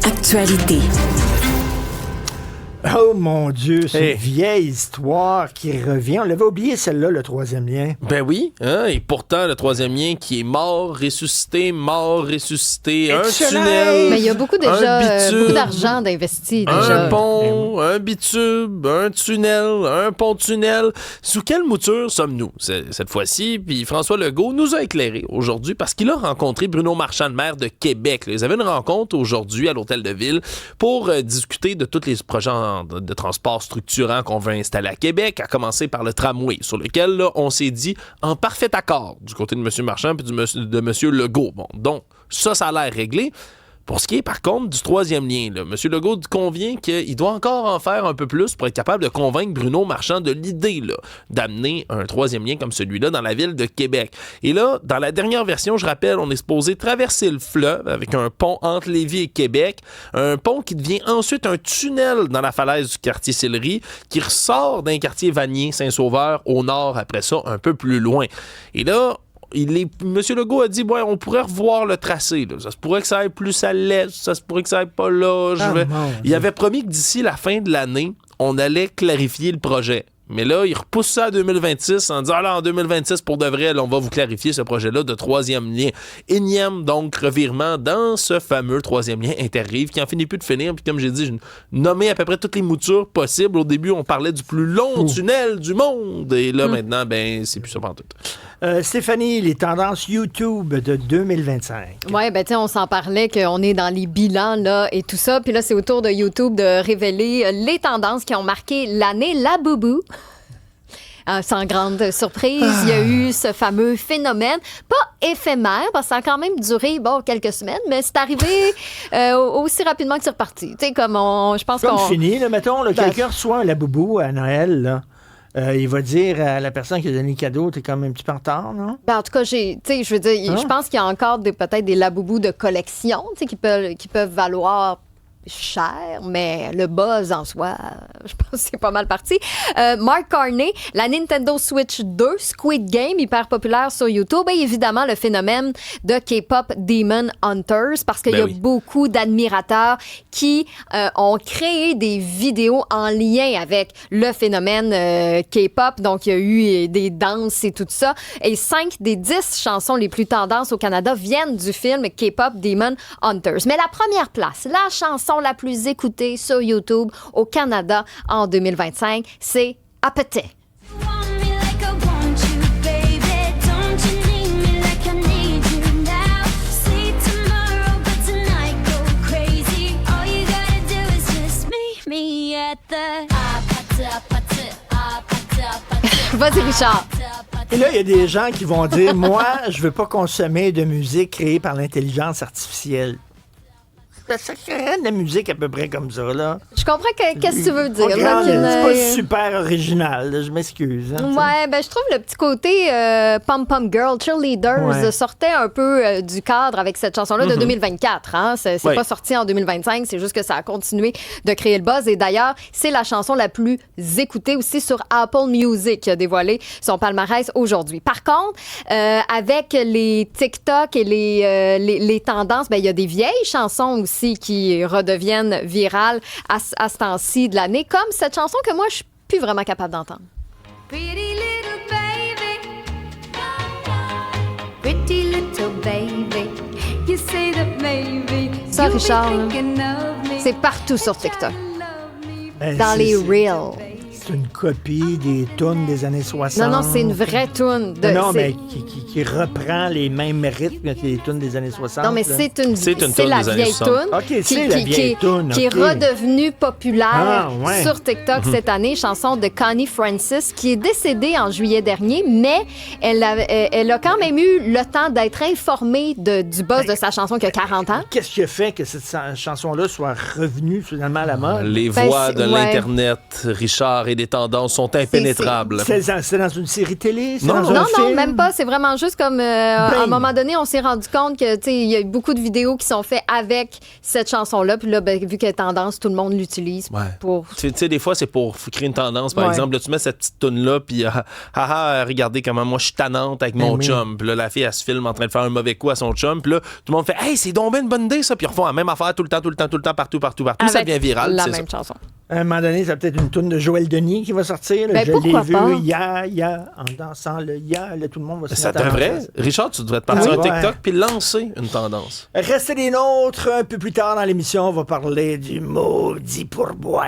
Actualité. Oh mon Dieu, c'est une vieille histoire qui revient. On l'avait oublié celle-là, le troisième lien. Ben oui, hein? Et pourtant, le troisième lien qui est mort, ressuscité, un tunnel. Mais il y a beaucoup d'argent d'investi déjà. Un pont, un bitube, un tunnel, un pont-tunnel. Sous quelle mouture sommes-nous cette fois-ci? Puis François Legault nous a éclairé aujourd'hui parce qu'il a rencontré Bruno Marchand, le maire de Québec. Ils avaient une rencontre aujourd'hui à l'Hôtel de Ville pour discuter de tous les projets de transport structurant qu'on veut installer à Québec, à commencer par le tramway, sur lequel là, on s'est dit en parfait accord du côté de M. Marchand et de M. Legault. Bon, donc, ça a l'air réglé. Pour ce qui est, par contre, du troisième lien, là, M. Legault convient qu'il doit encore en faire un peu plus pour être capable de convaincre Bruno Marchand de l'idée là, d'amener un troisième lien comme celui-là dans la ville de Québec. Et là, dans la dernière version, je rappelle, on est supposé traverser le fleuve avec un pont entre Lévis et Québec, un pont qui devient ensuite un tunnel dans la falaise du quartier Sillery, qui ressort d'un quartier Vanier, Saint-Sauveur, au nord, après ça, un peu plus loin. Et là, M. Legault a dit on pourrait revoir le tracé. Là. Ça se pourrait que ça aille plus à l'est, ça se pourrait que ça aille pas là. Il avait promis que d'ici la fin de l'année, on allait clarifier le projet. Mais là, il repousse ça à 2026 en disant en 2026, pour de vrai, là, on va vous clarifier ce projet-là de troisième lien. Énième, donc, revirement dans ce fameux troisième lien Interrive qui en finit plus de finir. Puis comme j'ai dit, j'ai nommé à peu près toutes les moutures possibles. Au début, on parlait du plus long tunnel du monde. Et là, maintenant, c'est plus ça pantoute. Stéphanie, les tendances YouTube de 2025. Oui, on s'en parlait qu'on est dans les bilans là, et tout ça. Puis là, c'est au tour de YouTube de révéler les tendances qui ont marqué l'année La Boubou. Sans grande surprise, il y a eu ce fameux phénomène, pas éphémère, parce que ça a quand même duré quelques semaines, mais c'est arrivé aussi rapidement que c'est reparti. Tu sais, je pense qu'on... fini, là, mettons, là, quelqu'un reçoit un laboubou à Noël, là. Il va dire à la personne qui a donné le cadeau, t'es quand même un petit peu en retard, non? En tout cas, je pense qu'il y a encore peut-être des laboubous de collection, qui peuvent valoir cher, mais le buzz en soi, je pense que c'est pas mal parti. Mark Carney, la Nintendo Switch 2, Squid Game, hyper populaire sur YouTube, et évidemment le phénomène de K-pop Demon Hunters, parce qu'il y a beaucoup d'admirateurs qui ont créé des vidéos en lien avec le phénomène K-pop, donc il y a eu des danses et tout ça, et 5 des 10 chansons les plus tendances au Canada viennent du film K-pop Demon Hunters. Mais la première place, la chanson la plus écoutée sur YouTube au Canada en 2025, c'est Appetite. Vas-y, Richard. Et là, il y a des gens qui vont dire, moi, je veux pas consommer de musique créée par l'intelligence artificielle. Ça crée de la musique à peu près comme ça, là. Je comprends qu'est-ce que tu veux dire. C'est pas super original, là, je m'excuse. Hein, je trouve le petit côté Pom Pom Girl, Cheerleaders sortait un peu du cadre avec cette chanson-là de 2024. Hein? C'est pas sorti en 2025, c'est juste que ça a continué de créer le buzz. Et d'ailleurs, c'est la chanson la plus écoutée aussi sur Apple Music qui a dévoilé son palmarès aujourd'hui. Par contre, avec les TikTok et les tendances, il y a des vieilles chansons aussi qui redeviennent virales à ce temps-ci de l'année, comme cette chanson que moi, je suis plus vraiment capable d'entendre. Pretty little baby, pretty little baby, you say that maybe. Ça, Richard, c'est partout sur TikTok. Dans les Reels. C'est une copie des tunes des années 60. Non, c'est une vraie tune. Mais qui reprend les mêmes rythmes que les tunes des années 60. Non, mais c'est la vieille tune qui est redevenue populaire sur TikTok cette année. Chanson de Connie Francis, qui est décédée en juillet dernier, mais elle a quand même eu le temps d'être informée du buzz de sa chanson qui a 40 ans. Qu'est-ce qui a fait que cette chanson-là soit revenue finalement à la mode? Les voix de l'Internet, Richard et les tendances sont impénétrables. C'est dans une série télé? C'est dans un Non, film? même pas. C'est vraiment juste comme, à un moment donné, on s'est rendu compte que, tu sais, il y a beaucoup de vidéos qui sont faites avec cette chanson-là. Puis là, vu qu'elle est tendance, tout le monde l'utilise pour... Tu sais, des fois, c'est pour créer une tendance. Par exemple, là, tu mets cette petite toune-là, puis regardez comment moi, je suis tannante avec mon chum. Puis là, la fille, elle se filme en train de faire un mauvais coup à son chum. Puis là, tout le monde fait « Hey, c'est donc bien une bonne idée, ça! » Puis ils refont la même affaire tout le temps, partout. Ça devient viral. La même chanson. À un moment donné, c'est peut-être une toune de Joël Denis qui va sortir. Là. Je l'ai vu en dansant le ya. Là, tout le monde va se Ça mettre à devrait. danser. Richard, tu devrais te partir un TikTok puis lancer une tendance. Restez des nôtres. Un peu plus tard dans l'émission, on va parler du maudit pourboire.